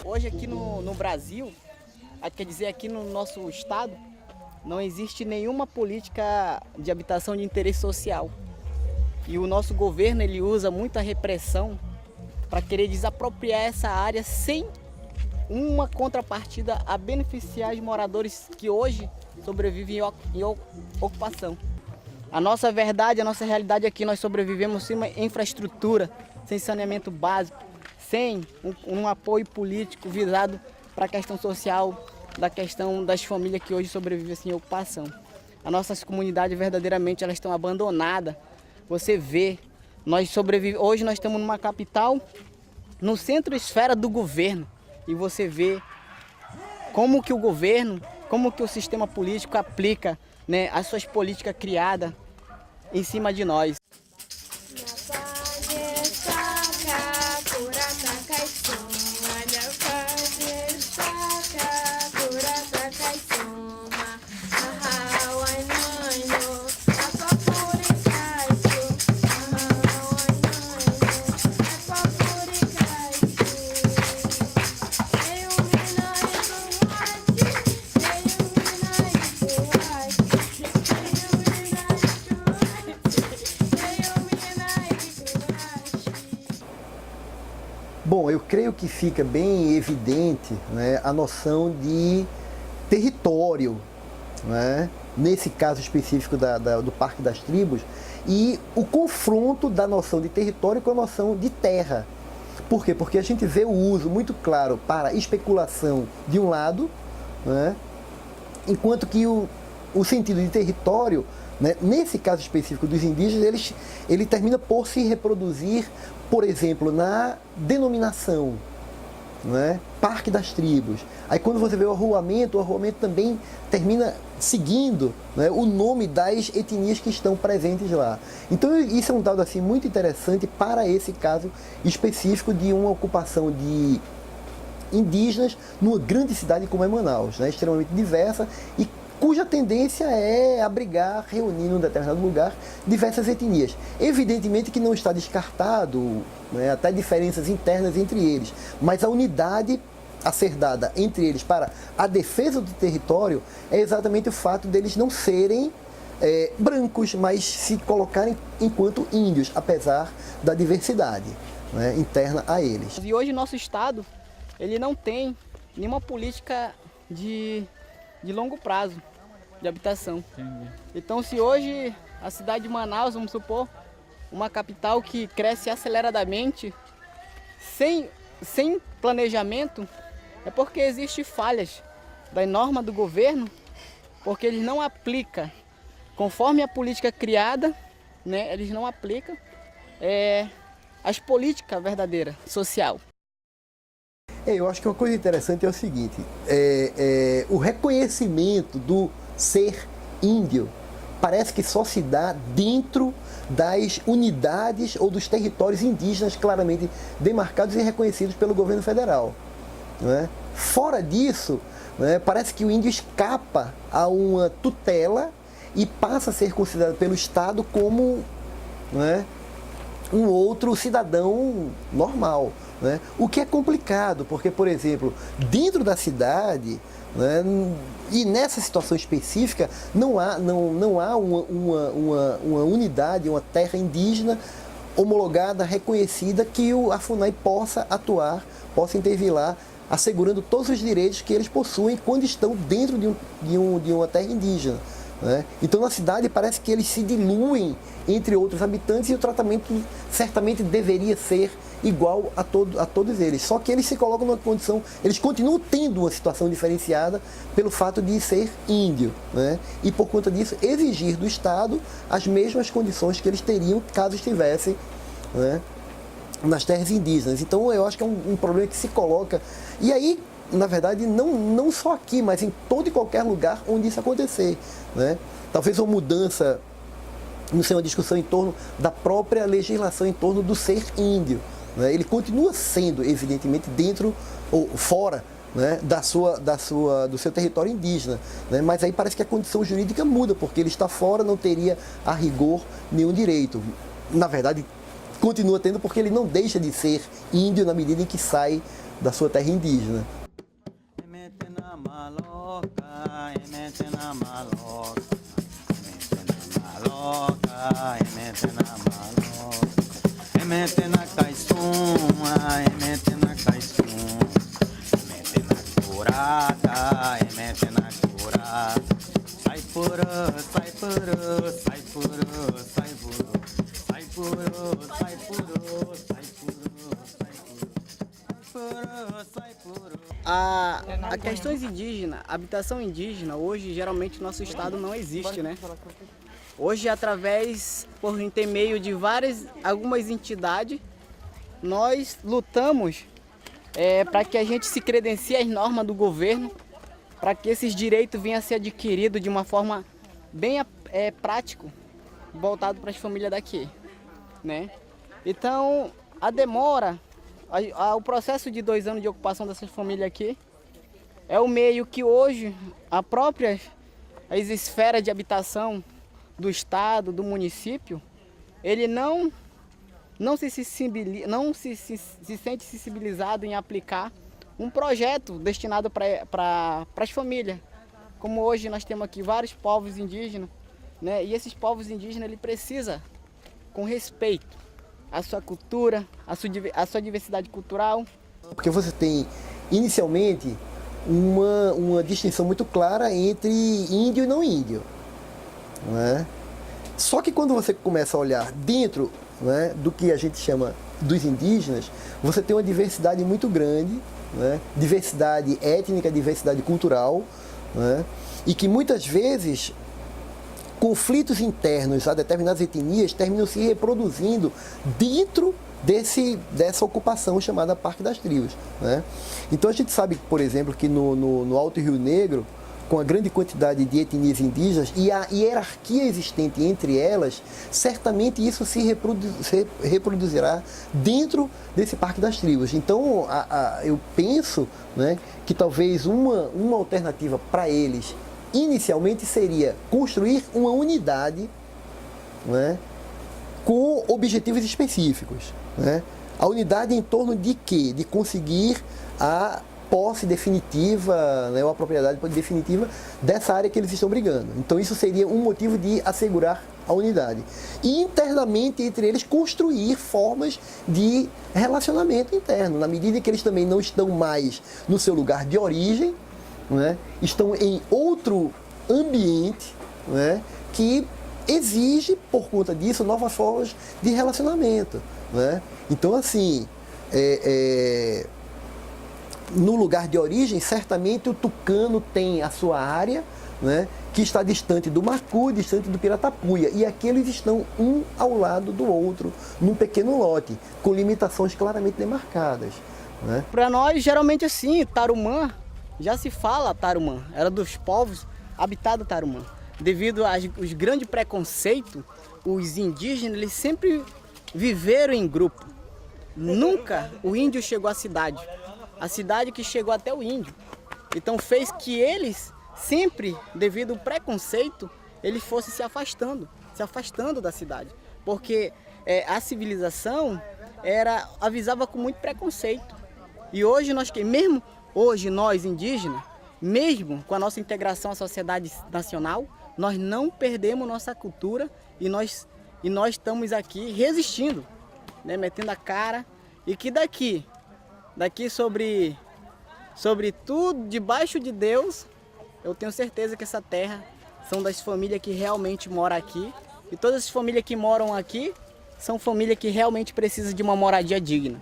Hoje aqui no Brasil, quer dizer, aqui no nosso estado, não existe nenhuma política de habitação de interesse social. E o nosso governo ele usa muita repressão para querer desapropriar essa área sem uma contrapartida a beneficiar os moradores que hoje sobrevivem em ocupação. A nossa verdade, a nossa realidade aqui, nós sobrevivemos sem uma infraestrutura, sem saneamento básico, sem um apoio político visado para a questão social, da questão das famílias que hoje sobrevivem sem ocupação. As nossas comunidades verdadeiramente elas estão abandonadas. Você vê, hoje nós estamos numa capital, no centro-esfera do governo, e você vê como que o governo, como que o sistema político aplica, né, as suas políticas criadas em cima de nós. Bom, eu creio que fica bem evidente, né, a noção de território, né, nesse caso específico do Parque das Tribos, e o confronto da noção de território com a noção de terra. Por quê? Porque a gente vê o uso muito claro para especulação de um lado, né, enquanto que o sentido de território, né, nesse caso específico dos indígenas, ele termina por se reproduzir, por exemplo, na denominação, né, Parque das Tribos. Aí quando você vê o arruamento também termina seguindo, né, o nome das etnias que estão presentes lá. Então isso é um dado assim, muito interessante para esse caso específico de uma ocupação de indígenas numa grande cidade como é Manaus, né, extremamente diversa e cuja tendência é abrigar, reunir em um determinado lugar, diversas etnias. Evidentemente que não está descartado, né, até diferenças internas entre eles, mas a unidade a ser dada entre eles para a defesa do território é exatamente o fato deles não serem brancos, mas se colocarem enquanto índios, apesar da diversidade, né, interna a eles. E hoje nosso estado ele não tem nenhuma política de longo prazo de habitação. Entendi. Então se hoje a cidade de Manaus, vamos supor, uma capital que cresce aceleradamente, sem planejamento, é porque existem falhas da norma do governo, porque eles não aplicam, conforme a política criada, né, eles não aplicam as políticas verdadeiras, social. Eu acho que uma coisa interessante é o seguinte, o reconhecimento do ser índio parece que só se dá dentro das unidades ou dos territórios indígenas claramente demarcados e reconhecidos pelo governo federal, né? Fora disso, né, parece que o índio escapa a uma tutela e passa a ser considerado pelo Estado como, né, um outro cidadão normal, né? O que é complicado, porque, por exemplo, dentro da cidade, né, e nessa situação específica, não há uma unidade, uma terra indígena homologada, reconhecida, que a FUNAI possa atuar, possa intervir lá, assegurando todos os direitos que eles possuem quando estão dentro de uma terra indígena, né? Então na cidade parece que eles se diluem entre outros habitantes e o tratamento certamente deveria ser igual a todos eles. Só que eles se colocam numa condição, eles continuam tendo uma situação diferenciada pelo fato de ser índio, né? E por conta disso exigir do Estado as mesmas condições que eles teriam caso estivessem, né, nas terras indígenas. Então eu acho que é um problema que se coloca, e aí na verdade não só aqui, mas em todo e qualquer lugar onde isso acontecer, né? Talvez uma mudança, não sei, uma discussão em torno da própria legislação em torno do ser índio, né? Ele continua sendo, evidentemente, dentro ou fora, né, do seu território indígena, né? Mas aí parece que a condição jurídica muda, porque ele está fora, não teria a rigor nenhum direito. Na verdade, continua tendo porque ele não deixa de ser índio na medida em que sai da sua terra indígena. Sai puro, sai puro, sai puro, sai puro, sai puro, sai puro, sai puro, sai puro. A questões indígenas, habitação indígena, hoje geralmente no nosso estado não existe, né? Hoje, por intermeio de algumas entidades, nós lutamos para que a gente se credencie às normas do governo, para que esses direitos venham a ser adquiridos de uma forma bem prática, voltado para as famílias daqui, né? Então, a demora, o processo de 2 anos de ocupação dessas famílias aqui, é o meio que hoje as esferas de habitação do estado, do município, ele não se sente sensibilizado em aplicar um projeto destinado para as famílias. Como hoje nós temos aqui vários povos indígenas, né? E esses povos indígenas, ele precisa, com respeito à sua cultura, à sua diversidade cultural. Porque você tem, inicialmente, uma distinção muito clara entre índio e não índio, né? Só que quando você começa a olhar dentro, né, do que a gente chama dos indígenas, você tem uma diversidade muito grande, né? Diversidade étnica, diversidade cultural, né? E que muitas vezes conflitos internos a determinadas etnias terminam se reproduzindo dentro dessa ocupação chamada Parque das Tribos, né? Então a gente sabe, por exemplo, que no Alto Rio Negro, com a grande quantidade de etnias indígenas e a hierarquia existente entre elas, certamente isso se reproduzirá dentro desse Parque das Tribos. Então, eu penso, né, que talvez uma alternativa para eles, inicialmente, seria construir uma unidade, né, com objetivos específicos, né? A unidade em torno de quê? De conseguir a posse definitiva, né, ou a propriedade definitiva dessa área que eles estão brigando. Então isso seria um motivo de assegurar a unidade. E internamente, entre eles, construir formas de relacionamento interno, na medida em que eles também não estão mais no seu lugar de origem, né, estão em outro ambiente, né, que exige, por conta disso, novas formas de relacionamento, né? Então, assim, no lugar de origem, certamente o tucano tem a sua área, né, que está distante do macu, distante do piratapuia, e aqui eles estão um ao lado do outro, num pequeno lote, com limitações claramente demarcadas, né? Para nós, geralmente assim, Tarumã, já se fala Tarumã, era dos povos habitados Tarumã. Devido aos grandes preconceitos, os indígenas, eles sempre viveram em grupo. Nunca o índio chegou à cidade. A cidade que chegou até o índio. Então fez que eles, sempre, devido ao preconceito, eles fossem se afastando da cidade. Porque a civilização avisava com muito preconceito. E hoje mesmo hoje nós indígenas, mesmo com a nossa integração à sociedade nacional, nós não perdemos nossa cultura e nós estamos aqui resistindo, né, metendo a cara. E que daqui sobre tudo, debaixo de Deus, eu tenho certeza que essa terra são das famílias que realmente moram aqui. E todas as famílias que moram aqui são famílias que realmente precisam de uma moradia digna.